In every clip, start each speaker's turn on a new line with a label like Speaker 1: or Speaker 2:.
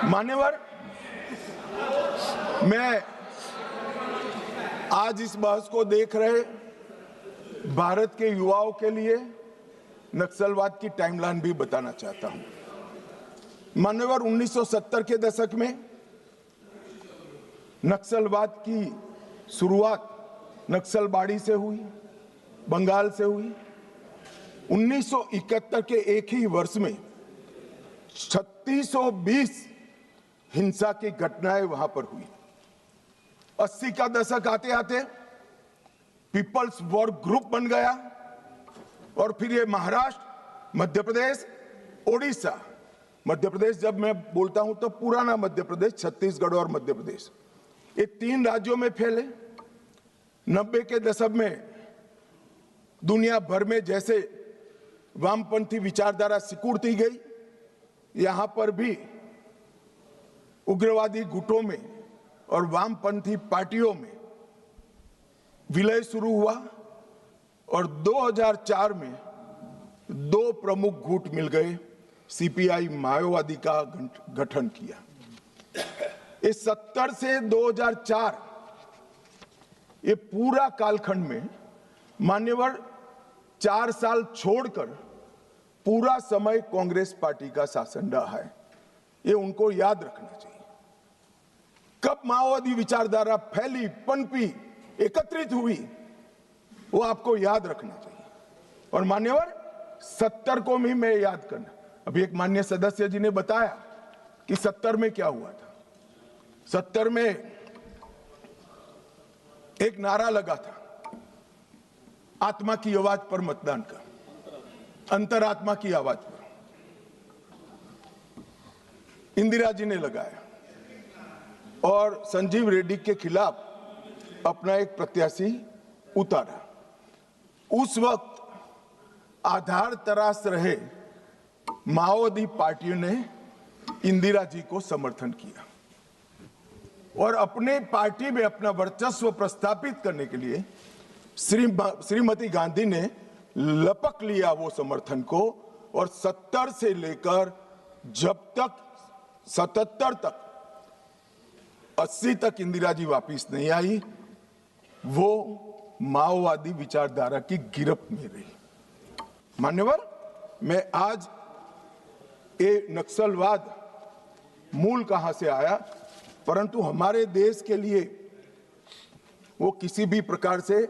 Speaker 1: मान्यवर, मैं आज इस बहस को देख रहे भारत के युवाओं के लिए नक्सलवाद की टाइमलाइन भी बताना चाहता हूं। मान्यवर, 1970 के दशक में नक्सलवाद की शुरुआत नक्सलबाड़ी से हुई, बंगाल से हुई। 1971 के एक ही वर्ष में 3620 हिंसा की घटनाएं वहां पर हुई। 80 का दशक आते आते पीपल्स वॉर ग्रुप बन गया और फिर ये महाराष्ट्र, मध्य प्रदेश, ओडिशा, मध्य प्रदेश जब मैं बोलता हूं तो पुराना मध्य प्रदेश, छत्तीसगढ़ और मध्य प्रदेश, ये 3 राज्यों में फैले। 90 के दशक में दुनिया भर में जैसे वामपंथी विचारधारा सिकुड़ती गई, यहां पर भी उग्रवादी गुटों में और वामपंथी पार्टियों में विलय शुरू हुआ और 2004 में 2 प्रमुख गुट मिल गए, सीपीआई माओवादी का गठन किया। इस 70 से 2004 ये पूरा कालखंड में मान्यवर 4 साल छोड़कर पूरा समय कांग्रेस पार्टी का शासन रहा है। ये उनको याद रखना चाहिए। कब माओवादी विचारधारा फैली, पनपी, एकत्रित हुई, वो आपको याद रखना चाहिए। और मान्यवर 70 को भी मैं याद करना, अभी एक माननीय सदस्य जी ने बताया कि 70 में क्या हुआ था। 70 में एक नारा लगा था, आत्मा की आवाज पर मतदान का, अंतरात्मा की आवाज पर इंदिरा जी ने लगाया और संजीव रेड्डी के खिलाफ अपना एक प्रत्याशी उतारा। उस वक्त आधार तराश रहे माओवादी पार्टियों ने इंदिरा जी को समर्थन किया और अपने पार्टी में अपना वर्चस्व प्रस्थापित करने के लिए श्रीमती गांधी ने लपक लिया वो समर्थन को और 70 से लेकर जब तक 77 तक 80 तक इंदिरा जी वापिस नहीं आई, वो माओवादी विचारधारा की गिरफ्त में रही। मान्यवर, मैं आज ये नक्सलवाद मूल कहां से आया, परंतु हमारे देश के लिए वो किसी भी प्रकार से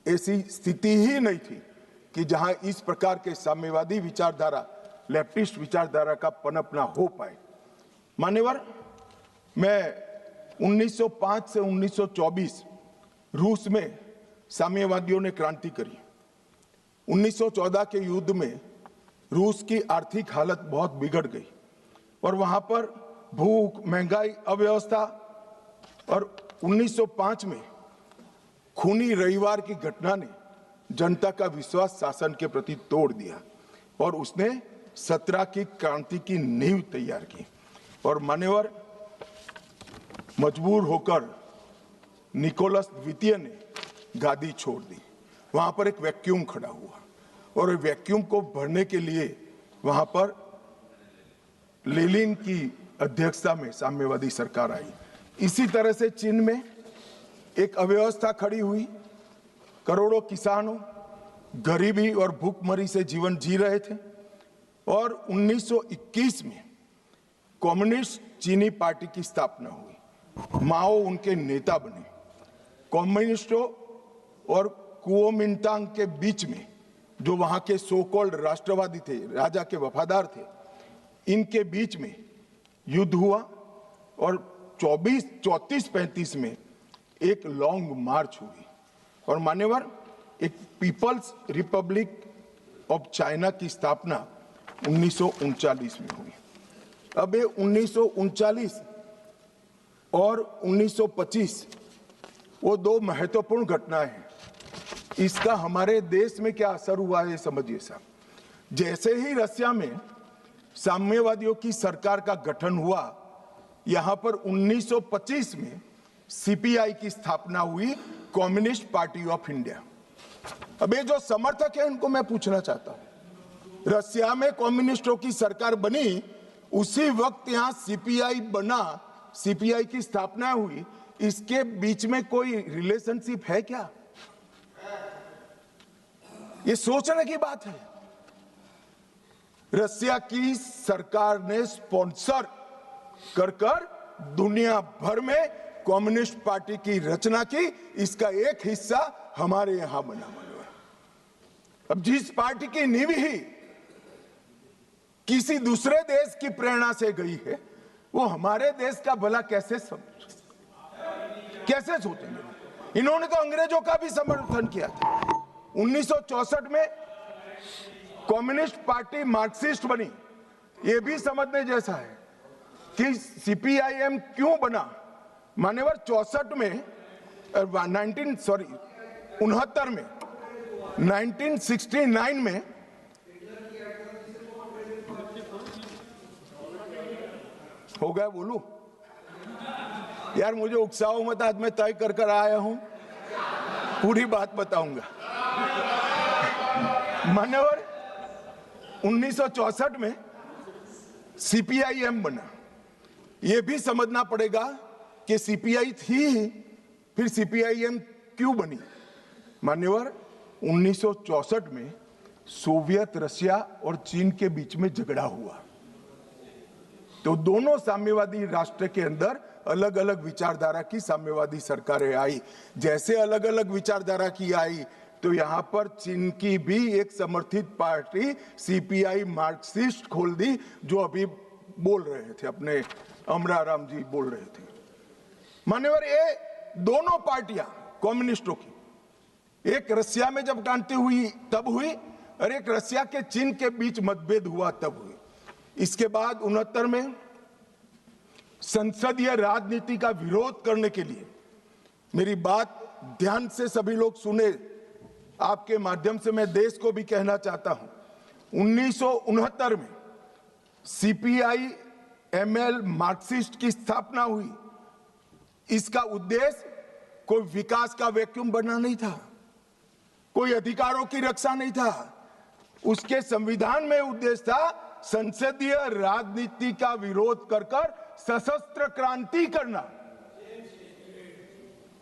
Speaker 1: ऐसी स्थिति ही नहीं थी कि जहां इस प्रकार के साम्यवादी विचारधारा, लेफ्टिस्ट विचारधारा का पनपना हो पाए। मान्यवर, मैं 1905 से 1924 रूस में साम्यवादियों ने क्रांति करी। 1914 के युद्ध में रूस की आर्थिक हालत बहुत बिगड़ गई और वहां पर भूख, महंगाई, अव्यवस्था और 1905 में खूनी रविवार की घटना ने जनता का विश्वास शासन के प्रति तोड़ दिया और उसने 17 की क्रांति की नींव तैयार की। और मान्यवर, मजबूर होकर निकोलस द्वितीय ने गादी छोड़ दी। वहां पर एक वैक्यूम खड़ा हुआ और वैक्यूम को भरने के लिए वहां पर लेनिन की अध्यक्षता में साम्यवादी सरकार आई। इसी तरह से चीन में एक अव्यवस्था खड़ी हुई। करोड़ों किसानों गरीबी और भूखमरी से जीवन जी रहे थे और 1921 में कम्युनिस्ट चीनी पार्टी की स्थापना हुई। माओ उनके नेता बने। कम्युनिस्टों और कुओमिंटांग के बीच में, जो वहां के सो कॉल्ड राष्ट्रवादी थे, राजा के वफादार थे, इनके बीच में युद्ध हुआ और 34-35 में एक लॉन्ग मार्च हुई और मान्यवर, एक पीपल्स रिपब्लिक ऑफ चाइना की स्थापना 1939 में हुई। अब ये 1939 और 1925 वो 2 महत्वपूर्ण घटनाएं हैं। इसका हमारे देश में क्या असर हुआ है समझिए साहब। जैसे ही रसिया में साम्यवादियों की सरकार का गठन हुआ, यहां पर 1925 में सीपीआई की स्थापना हुई, कम्युनिस्ट पार्टी ऑफ इंडिया। अब ये जो समर्थक है उनको मैं पूछना चाहता हूं, रसिया में कम्युनिस्टों की सरकार बनी उसी वक्त यहां सीपीआई बना, सीपीआई की स्थापना हुई, इसके बीच में कोई रिलेशनशिप है क्या? ये सोचने की बात है। रशिया की सरकार ने स्पॉन्सर कर दुनिया भर में कम्युनिस्ट पार्टी की रचना की, इसका एक हिस्सा हमारे यहां बना हुआ है। अब जिस पार्टी की नींव ही किसी दूसरे देश की प्रेरणा से गई है, वो हमारे देश का भला कैसे सोचेंगे? इन्होंने तो अंग्रेजों का भी समर्थन किया था। 1964 में कम्युनिस्ट पार्टी मार्क्सिस्ट बनी। ये भी समझने जैसा है कि सीपीआईएम क्यों बना। मान्यवर 64 में 1969 में हो गया। बोलू यार, मुझे उकसाओ मत, आज मैं तय कर आया हूं, पूरी बात बताऊंगा। मान्यवर 1964 में सीपीआईएम बना। यह भी समझना पड़ेगा कि सीपीआई थी, फिर सीपीआईएम क्यों बनी। मान्यवर 1964 में सोवियत रशिया और चीन के बीच में झगड़ा हुआ, तो दोनों साम्यवादी राष्ट्र के अंदर अलग अलग विचारधारा की साम्यवादी सरकारें आई। जैसे अलग अलग विचारधारा की आई, तो यहां पर चीन की भी एक समर्थित पार्टी सीपीआई मार्क्सिस्ट खोल दी, जो अभी बोल रहे थे, अपने अमराराम जी बोल रहे थे। मान्यवर ये दोनों पार्टियां कम्युनिस्टों की, एक रशिया में जब क्रांति हुई तब हुई, और एक रशिया के चीन के बीच मतभेद हुआ तब हुई। इसके बाद 69 में संसदीय राजनीति का विरोध करने के लिए, मेरी बात ध्यान से सभी लोग सुने, आपके माध्यम से मैं देश को भी कहना चाहता हूं। 1969 में सीपीआई एमएल मार्क्सिस्ट की स्थापना हुई। इसका उद्देश्य कोई विकास का वैक्यूम बनना नहीं था, कोई अधिकारों की रक्षा नहीं था। उसके संविधान में उद्देश्य था संसदीय राजनीति का विरोध कर सशस्त्र क्रांति करना,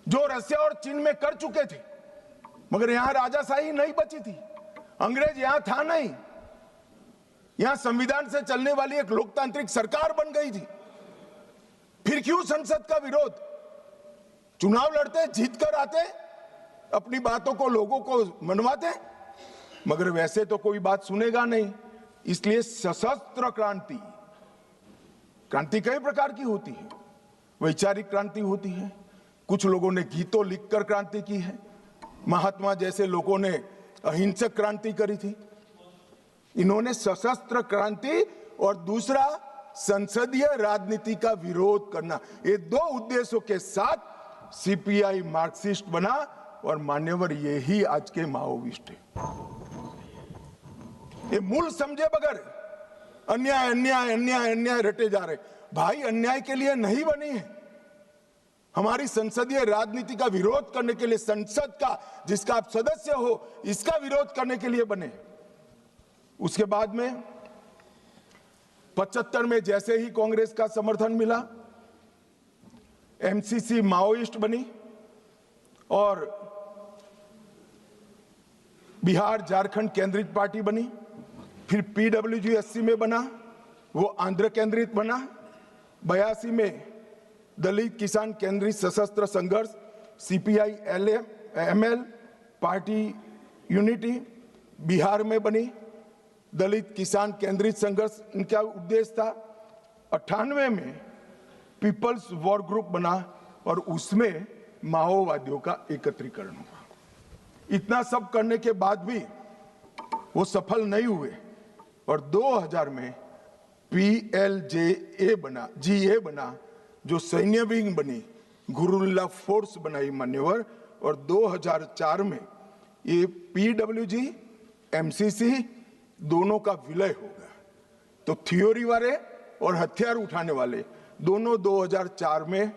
Speaker 1: जो रशिया और चीन में कर चुके थे। मगर यहां राजाशाही नहीं बची थी, अंग्रेज यहां था नहीं, यहां संविधान से चलने वाली एक लोकतांत्रिक सरकार बन गई थी। फिर क्यों संसद का विरोध? चुनाव लड़ते, जीत कर आते, अपनी बातों को लोगों को मनवाते, मगर वैसे तो कोई बात सुनेगा नहीं। इसलिए सशस्त्र क्रांति, क्रांति कई प्रकार की होती है। वैचारिक क्रांति होती है, कुछ लोगों ने गीतों लिखकर क्रांति की है, महात्मा जैसे लोगों ने अहिंसक क्रांति करी थी। इन्होंने सशस्त्र क्रांति और दूसरा संसदीय राजनीति का विरोध करना, ये दो उद्देश्यों के साथ सीपीआई मार्क्सिस्ट बना। और मान्यवर यही आज के माओविस्ट है। ये मूल समझे बगैर अन्याय अन्याय अन्याय अन्याय रटे जा रहे। भाई, अन्याय के लिए नहीं बनी है, हमारी संसदीय राजनीति का विरोध करने के लिए, संसद का जिसका आप सदस्य हो, इसका विरोध करने के लिए बने। उसके बाद में 75 में जैसे ही कांग्रेस का समर्थन मिला, एमसीसी माओइस्ट बनी और बिहार झारखंड केंद्रित पार्टी बनी। फिर पीडब्ल्यूजी 80 में बना, वो आंध्र केंद्रित बना। 82 में दलित किसान केंद्रित सशस्त्र संघर्ष CPI ML party unity Bihar में बनी। दलित किसान केंद्रित संघर्ष इनका उद्देश्य था। 98 में पीपल्स वॉर ग्रुप बना और उसमें माओवादियों का एकत्रीकरण हुआ। इतना सब करने के बाद भी वो सफल नहीं हुए और 2000 में PLJA बना, GA बना, जो सैन्य विंग बनी, गुरुल्ला फोर्स बनाई मान्यवर। और 2004 में ये PWG MCC दोनों का विलय हो गया। तो थियोरी वाले और हथियार उठाने वाले दोनों 2004 में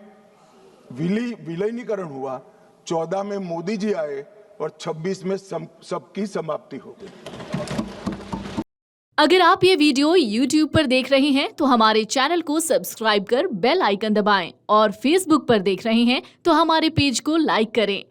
Speaker 1: विलीनीकरण हुआ। 14 में मोदी जी आए और 26 में सबकी समाप्ति हो गई।
Speaker 2: अगर आप ये वीडियो YouTube पर देख रहे हैं तो हमारे चैनल को सब्सक्राइब कर बेल आइकन दबाएं और Facebook पर देख रहे हैं तो हमारे पेज को लाइक करें।